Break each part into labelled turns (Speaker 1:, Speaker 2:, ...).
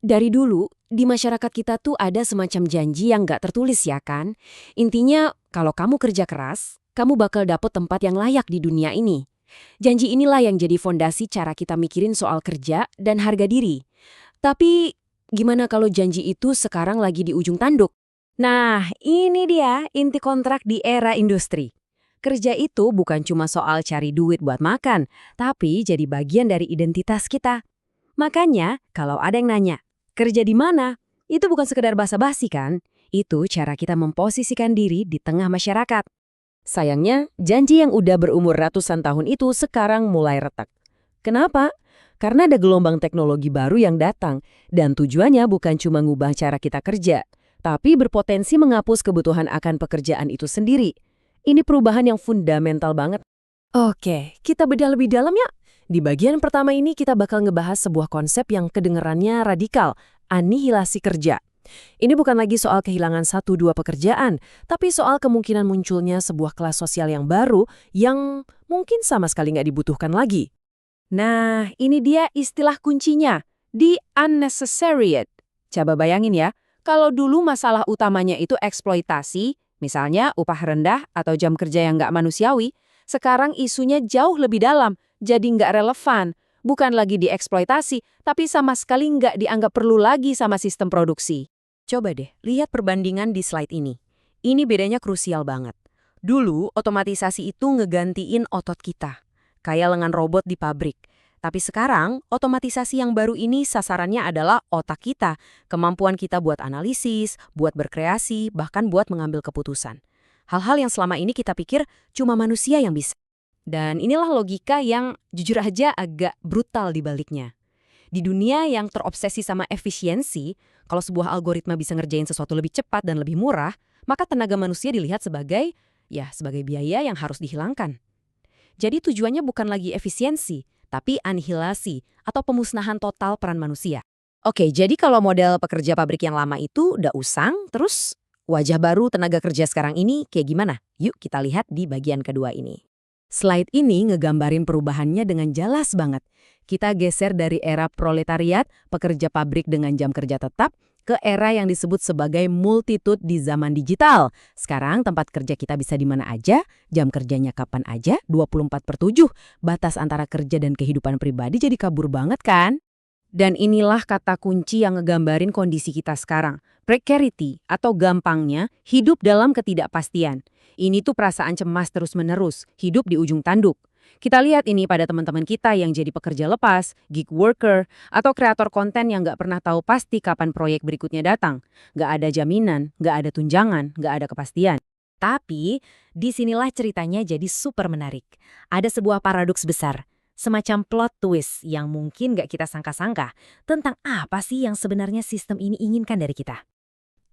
Speaker 1: Dari dulu, di masyarakat kita tuh ada semacam janji yang nggak tertulis ya kan? Intinya, kalau kamu kerja keras, kamu bakal dapet tempat yang layak di dunia ini. Janji inilah yang jadi fondasi cara kita mikirin soal kerja dan harga diri. Tapi, gimana kalau janji itu sekarang lagi di ujung tanduk? Nah, ini dia inti kontrak di era industri. Kerja itu bukan cuma soal cari duit buat makan, tapi jadi bagian dari identitas kita. Makanya, kalau ada yang nanya, kerja di mana? Itu bukan sekedar basa-basi kan? Itu cara kita memposisikan diri di tengah masyarakat. Sayangnya, janji yang udah berumur ratusan tahun itu sekarang mulai retak. Kenapa? Karena ada gelombang teknologi baru yang datang, dan tujuannya bukan cuma ngubah cara kita kerja, tapi berpotensi menghapus kebutuhan akan pekerjaan itu sendiri. Ini perubahan yang fundamental banget. Oke, kita bedah lebih dalam ya. Di bagian pertama ini kita bakal ngebahas sebuah konsep yang kedengerannya radikal, anihilasi kerja. Ini bukan lagi soal kehilangan 1-2 pekerjaan, tapi soal kemungkinan munculnya sebuah kelas sosial yang baru yang mungkin sama sekali nggak dibutuhkan lagi. Nah, ini dia istilah kuncinya, the unnecessaried. Coba bayangin ya, kalau dulu masalah utamanya itu eksploitasi, misalnya upah rendah atau jam kerja yang nggak manusiawi, sekarang isunya jauh lebih dalam, jadi nggak relevan. Bukan lagi dieksploitasi, tapi sama sekali nggak dianggap perlu lagi sama sistem produksi. Coba deh, lihat perbandingan di slide ini. Ini bedanya krusial banget. Dulu, otomatisasi itu ngegantiin otot kita, kayak lengan robot di pabrik. Tapi sekarang, otomatisasi yang baru ini sasarannya adalah otak kita, kemampuan kita buat analisis, buat berkreasi, bahkan buat mengambil keputusan. Hal-hal yang selama ini kita pikir cuma manusia yang bisa. Dan inilah logika yang jujur aja agak brutal di baliknya. Di dunia yang terobsesi sama efisiensi, kalau sebuah algoritma bisa ngerjain sesuatu lebih cepat dan lebih murah, maka tenaga manusia dilihat sebagai biaya yang harus dihilangkan. Jadi tujuannya bukan lagi efisiensi, tapi anihilasi atau pemusnahan total peran manusia. Oke, jadi kalau model pekerja pabrik yang lama itu udah usang, terus wajah baru tenaga kerja sekarang ini kayak gimana? Yuk kita lihat di bagian kedua ini. Slide ini ngegambarin perubahannya dengan jelas banget. Kita geser dari era proletariat, pekerja pabrik dengan jam kerja tetap, ke era yang disebut sebagai multitude di zaman digital. Sekarang tempat kerja kita bisa di mana aja, jam kerjanya kapan aja, 24/7. Batas antara kerja dan kehidupan pribadi jadi kabur banget kan? Dan inilah kata kunci yang ngegambarin kondisi kita sekarang. Precarity atau gampangnya hidup dalam ketidakpastian. Ini tuh perasaan cemas terus-menerus, hidup di ujung tanduk. Kita lihat ini pada teman-teman kita yang jadi pekerja lepas, gig worker, atau kreator konten yang nggak pernah tahu pasti kapan proyek berikutnya datang. Nggak ada jaminan, nggak ada tunjangan, nggak ada kepastian. Tapi, disinilah ceritanya jadi super menarik. Ada sebuah paradoks besar, semacam plot twist yang mungkin nggak kita sangka-sangka tentang apa sih yang sebenarnya sistem ini inginkan dari kita.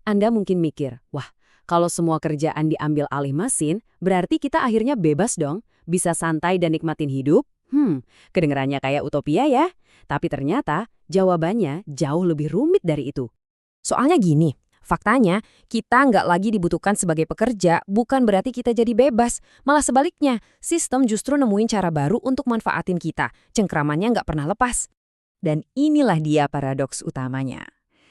Speaker 1: Anda mungkin mikir, wah, kalau semua kerjaan diambil alih mesin, berarti kita akhirnya bebas dong, bisa santai dan nikmatin hidup? Kedengerannya kayak utopia ya. Tapi ternyata jawabannya jauh lebih rumit dari itu. Soalnya gini, faktanya kita nggak lagi dibutuhkan sebagai pekerja, bukan berarti kita jadi bebas. Malah sebaliknya, sistem justru nemuin cara baru untuk manfaatin kita. Cengkramannya nggak pernah lepas. Dan inilah dia paradoks utamanya.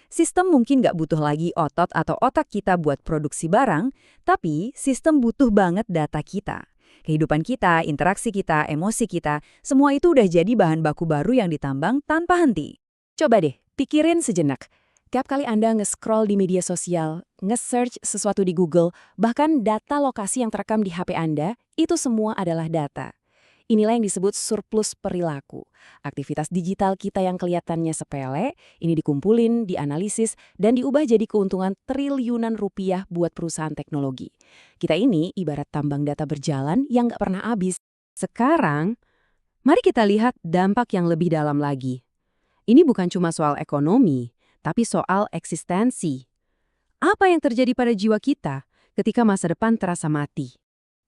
Speaker 1: Sistem mungkin nggak butuh lagi otot atau otak kita buat produksi barang, tapi sistem butuh banget data kita. Kehidupan kita, interaksi kita, emosi kita, semua itu udah jadi bahan baku baru yang ditambang tanpa henti. Coba deh, pikirin sejenak. Tiap kali Anda nge-scroll di media sosial, nge-search sesuatu di Google, bahkan data lokasi yang terekam di HP Anda, itu semua adalah data. Inilah yang disebut surplus perilaku. Aktivitas digital kita yang kelihatannya sepele, ini dikumpulin, dianalisis, dan diubah jadi keuntungan triliunan rupiah buat perusahaan teknologi. Kita ini ibarat tambang data berjalan yang nggak pernah habis. Sekarang, mari kita lihat dampak yang lebih dalam lagi. Ini bukan cuma soal ekonomi, tapi soal eksistensi. Apa yang terjadi pada jiwa kita ketika masa depan terasa mati?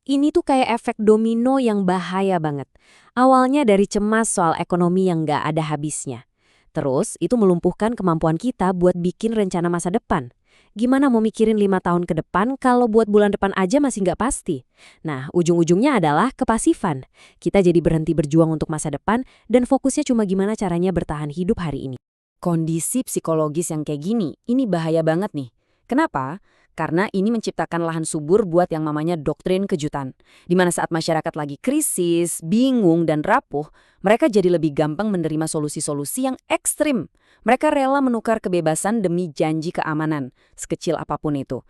Speaker 1: Ini tuh kayak efek domino yang bahaya banget. Awalnya dari cemas soal ekonomi yang nggak ada habisnya. Terus itu melumpuhkan kemampuan kita buat bikin rencana masa depan. Gimana mau mikirin 5 tahun ke depan kalau buat bulan depan aja masih nggak pasti? Nah, ujung-ujungnya adalah kepasifan. Kita jadi berhenti berjuang untuk masa depan dan fokusnya cuma gimana caranya bertahan hidup hari ini. Kondisi psikologis yang kayak gini, ini bahaya banget nih. Kenapa? Karena ini menciptakan lahan subur buat yang namanya doktrin kejutan. Di mana saat masyarakat lagi krisis, bingung, dan rapuh, mereka jadi lebih gampang menerima solusi-solusi yang ekstrim. Mereka rela menukar kebebasan demi janji keamanan, sekecil apapun itu.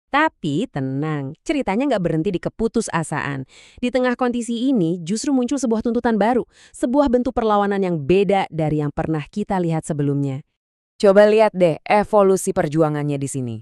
Speaker 1: Tapi tenang, ceritanya nggak berhenti di keputusasaan. Di tengah kondisi ini justru muncul sebuah tuntutan baru, sebuah bentuk perlawanan yang beda dari yang pernah kita lihat sebelumnya. Coba lihat deh evolusi perjuangannya di sini.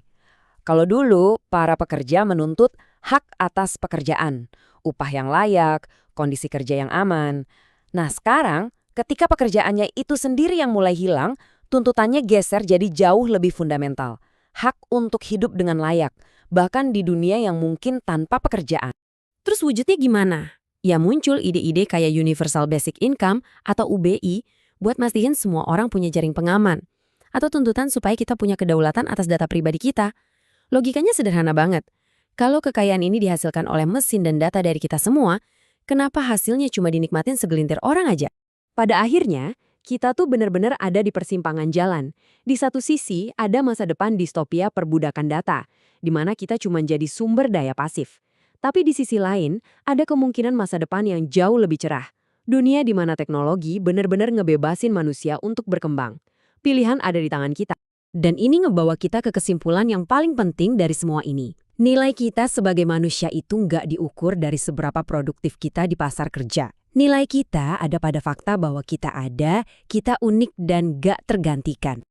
Speaker 1: Kalau dulu, para pekerja menuntut hak atas pekerjaan, upah yang layak, kondisi kerja yang aman. Nah sekarang, ketika pekerjaannya itu sendiri yang mulai hilang, tuntutannya geser jadi jauh lebih fundamental. Hak untuk hidup dengan layak, bahkan di dunia yang mungkin tanpa pekerjaan. Terus wujudnya gimana? Ya muncul ide-ide kayak Universal Basic Income atau UBI buat mastiin semua orang punya jaring pengaman. Atau tuntutan supaya kita punya kedaulatan atas data pribadi kita. Logikanya sederhana banget. Kalau kekayaan ini dihasilkan oleh mesin dan data dari kita semua, kenapa hasilnya cuma dinikmatin segelintir orang aja? Pada akhirnya, kita tuh benar-benar ada di persimpangan jalan. Di satu sisi, ada masa depan distopia perbudakan data, di mana kita cuma jadi sumber daya pasif. Tapi di sisi lain, ada kemungkinan masa depan yang jauh lebih cerah. Dunia di mana teknologi benar-benar ngebebasin manusia untuk berkembang. Pilihan ada di tangan kita. Dan ini ngebawa kita ke kesimpulan yang paling penting dari semua ini. Nilai kita sebagai manusia itu nggak diukur dari seberapa produktif kita di pasar kerja. Nilai kita ada pada fakta bahwa kita ada, kita unik dan gak tergantikan.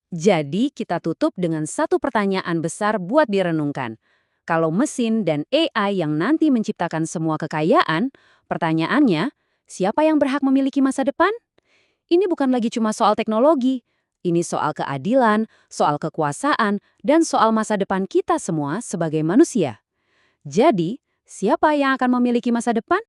Speaker 1: Jadi kita tutup dengan satu pertanyaan besar buat direnungkan. Kalau mesin dan AI yang nanti menciptakan semua kekayaan, pertanyaannya, siapa yang berhak memiliki masa depan? Ini bukan lagi cuma soal teknologi. Ini soal keadilan, soal kekuasaan, dan soal masa depan kita semua sebagai manusia. Jadi, siapa yang akan memiliki masa depan?